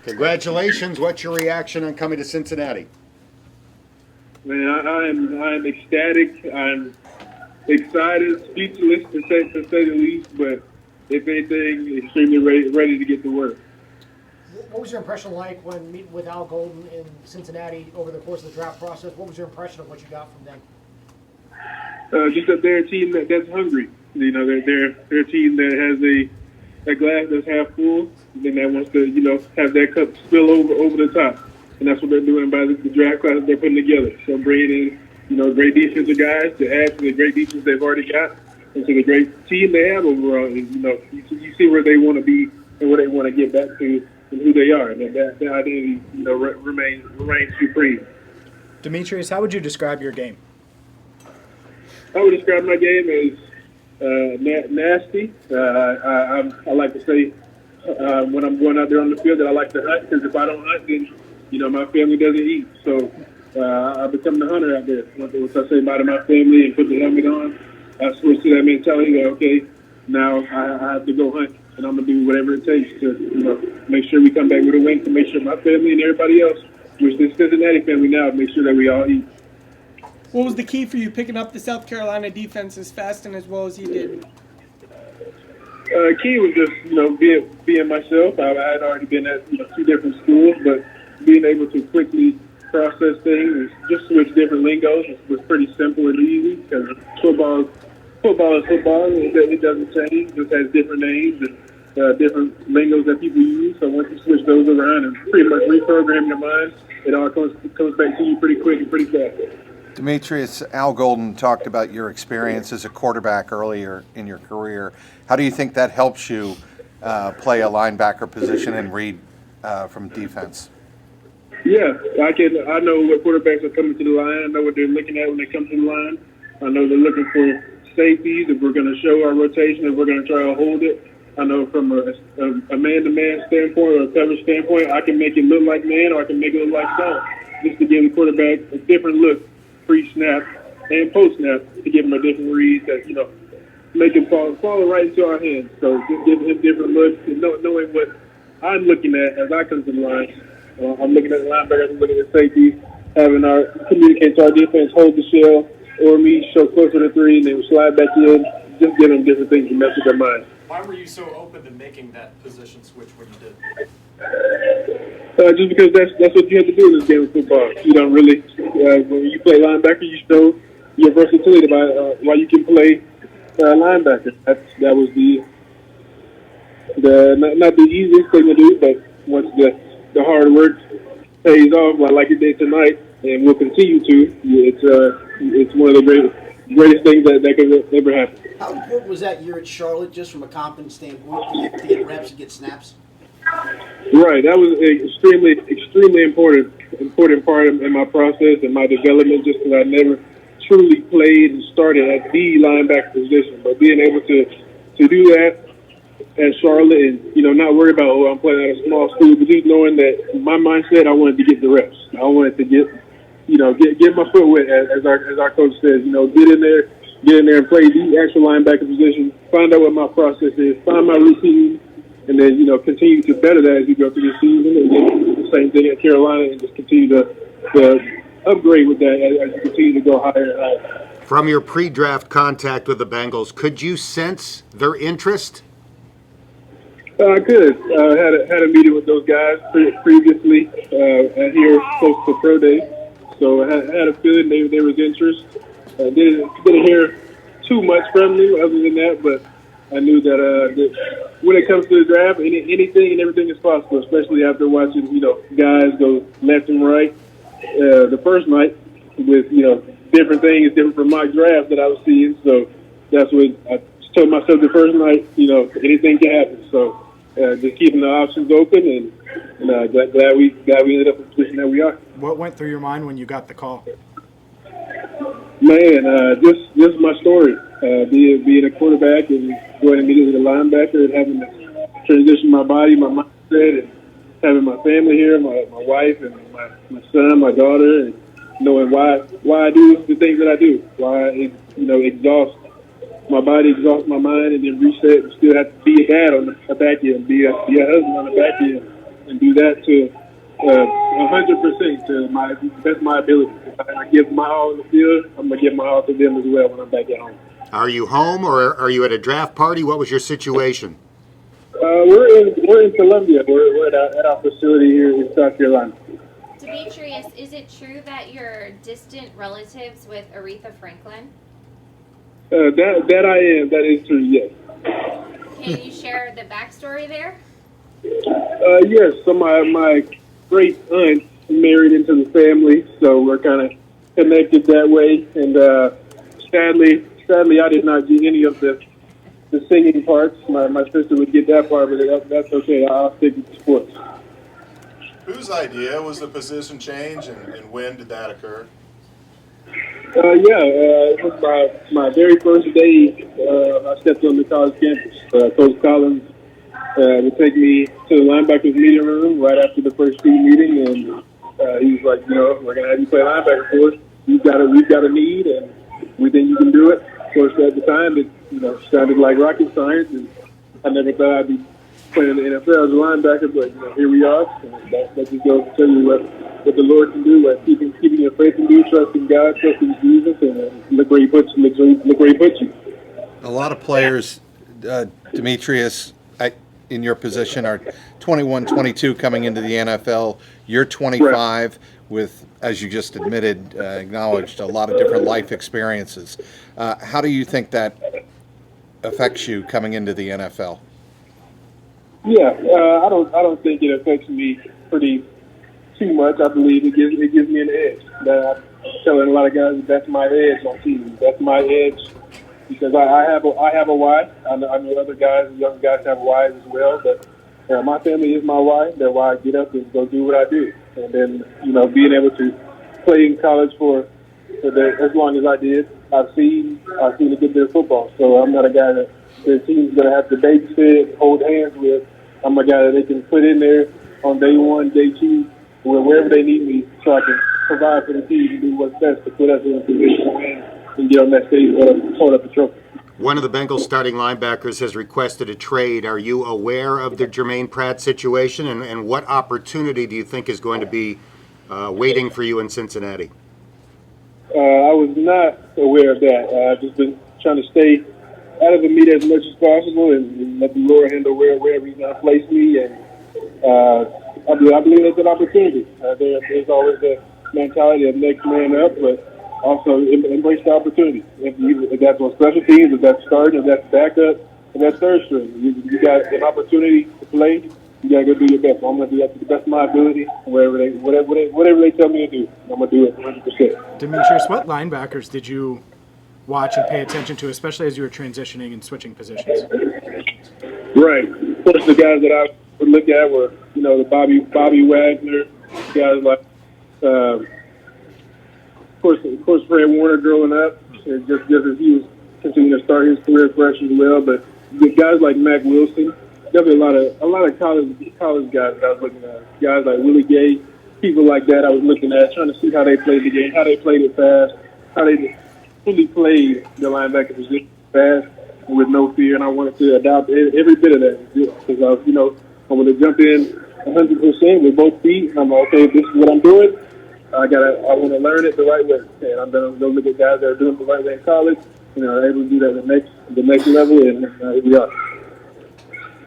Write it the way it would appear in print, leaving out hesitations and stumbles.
Congratulations. What's your reaction on coming to Cincinnati? Man, I'm ecstatic. I'm excited, speechless to say the least. But if anything, extremely ready to get to work. What was your impression like when meeting with Al Golden in Cincinnati over the course of the draft process? What was your impression of what you got from them? Just that they're a team that's hungry. You know, they're a team that has a glass that's half full, and then that wants to have that cup spill over the top, and that's what they're doing by the draft class they're putting together. So bringing in great defensive guys to add to the great defense they've already got, and to the great team they have overall. And, you see where they want to be and where they want to get back to and who they are, and that identity remains supreme. Demetrius, how would you describe your game? I would describe my game as nasty. I like to say when I'm going out there on the field that I like to hunt, because if I don't hunt, then my family doesn't eat. So I become the hunter out there. Once I say bye to my family and put the helmet on, I switch to that mentality that okay, now I have to go hunt, and I'm gonna do whatever it takes to make sure we come back with a win, to make sure my family and everybody else, which this Cincinnati family now, make sure that we all eat. What was the key for you picking up the South Carolina defense as fast and as well as you did? Key was just being myself. I had already been at two different schools, but being able to quickly process things and just switch different lingos was pretty simple and easy, because football is football. It doesn't change. It just has different names and different lingos that people use. So once you switch those around and pretty much reprogram your mind, it all comes back to you pretty quick and pretty fast. Demetrius, Al Golden talked about your experience as a quarterback earlier in your career. How do you think that helps you play a linebacker position and read from defense? Yeah, I know what quarterbacks are coming to the line. I know what they're looking at when they come to the line. I know they're looking for safeties, if we're going to show our rotation, if we're going to try to hold it. I know from a man-to-man standpoint or a coverage standpoint, I can make it look like man or I can make it look like zone, just to give the quarterback a different look pre-snap and post-snap, to give him a different read that, make him fall right into our hands. So just giving him different looks and knowing what I'm looking at as I come to the line. I'm looking at the linebackers, I'm looking at safety, having our communicate to our defense, hold the shell, or me show closer to three, and then slide back in, just give them different things to mess with their mind. Why were you so open to making that position switch when you did? Just because that's what you have to do in this game of football. You don't really, when you play linebacker, you show your versatility by why you can play linebacker. That was not the easiest thing to do, but once the hard work pays off, like it did tonight, and will continue to, it's one of the greatest things that could ever happen. How important was that year at Charlotte, just from a confidence standpoint, to get reps and get snaps? Right, that was an extremely important part in my process and my development, just because I never truly played and started at the linebacker position. But being able to do that at Charlotte and, not worry about, I'm playing at a small school, but just knowing that my mindset, I wanted to get the reps. I wanted to get my foot wet, as our coach says, get in there and play the actual linebacker position, find out what my process is, find my routine, and then, continue to better that as you go through the season. And then the same thing at Carolina, and just continue to upgrade with that as you continue to go higher and higher. From your pre-draft contact with the Bengals, could you sense their interest? I could. Had a meeting with those guys previously at here close to Pro Day. So I had a feeling there was interest. Didn't hear too much from them other than that, but I knew that when it comes to the draft, anything and everything is possible, especially after watching, guys go left and right the first night with, different things, different from mock draft that I was seeing. So that's what I told myself the first night, anything can happen. So just keeping the options open, and glad we ended up in the position that we are. What went through your mind when you got the call? Man, just my story. Being a quarterback and going immediately to linebacker and having to transition my body, my mindset, and having my family here, my wife and my son, my daughter, and knowing why I do the things that I do, why it exhausts my body, exhausts my mind, and then reset and still have to be a dad on the back end, be a husband on the back end. and do that to 100% to my best of my ability. If I give my all in the field, I'm gonna give my all to them as well when I'm back at home. Are you home or are you at a draft party? What was your situation? We're in Columbia. We're at our facility here in South Carolina. Demetrius, is it true that you're distant relatives with Aretha Franklin? That I am. That is true. Yes. Can you share the backstory there? Yes. So my great aunt married into the family, so we're kind of connected that way. And sadly, I did not get any of the singing parts. My sister would get that part, but that's okay. I'll stick with sports. Whose idea was the position change, and when did that occur? It was my very first day I stepped on the college campus. Coach Collins would take me to the linebackers meeting room right after the first team meeting, and he was like, we're going to have you play linebacker for us. We've got a need, and we think you can do it. Of course, at the time, it sounded like rocket science, and I never thought I'd be playing in the NFL as a linebacker, but here we are. And that just goes to tell you what the Lord can do, keeping your faith in you, trusting God, trusting Jesus, and look where He puts you. Look where He puts you. A lot of players, Demetrius, in your position are 21, 22 coming into the NFL. You're 25 with, as you just admitted, acknowledged a lot of different life experiences. How do you think that affects you coming into the NFL? Yeah, I don't think it affects me too much. I believe it gives me an edge. That I'm telling a lot of guys that's my edge on teams. That's my edge because I have a why. I know other guys, young guys have whys as well, but my family is my why. They're why I get up and go do what I do. And then being able to play in college for as long as I did, I've seen a good bit of football. So I'm not a guy that the team's going to have to babysit, hold hands with. I'm a guy that they can put in there on day one, day two, wherever they need me, so I can provide for the team and do what's best to put us in a position to win and get on that stage and hold up the trophy. One of the Bengals starting linebackers has requested a trade. Are you aware of the Jermaine Pratt situation, and what opportunity do you think is going to be waiting for you in Cincinnati? I was not aware of that. I've just been trying to stay out of the media as much as possible and let the Lord handle wherever He's going to place me. And I believe it's an opportunity. There's always the mentality of next man up, but also embrace the opportunity. If that's on special teams, if that's starting, if that's backup, if that's third string, you got an opportunity to play. You gotta go do your best. I'm gonna do that to the best of my ability. Whatever they tell me to do, I'm gonna do it 100%. Demetrius, what linebackers did you watch and pay attention to, especially as you were transitioning and switching positions? Right. Of course, the guys that I would look at were, the Bobby Wagner, guys like, of course, Fred Warner growing up, just as he was continuing to start his career fresh as well. But the guys like Mac Wilson, definitely a lot of college guys that I was looking at. Guys like Willie Gay, people like that I was looking at, trying to see how they played the game, how they played it fast, how they fully played the linebacker position fast and with no fear. And I wanted to adopt every bit of that because I want to jump in 100% with both feet. I'm like, okay, this is what I'm doing. I want to learn it the right way. And I'm going to go look at guys that are doing it the right way in college, able to do that at the next level, and here we are.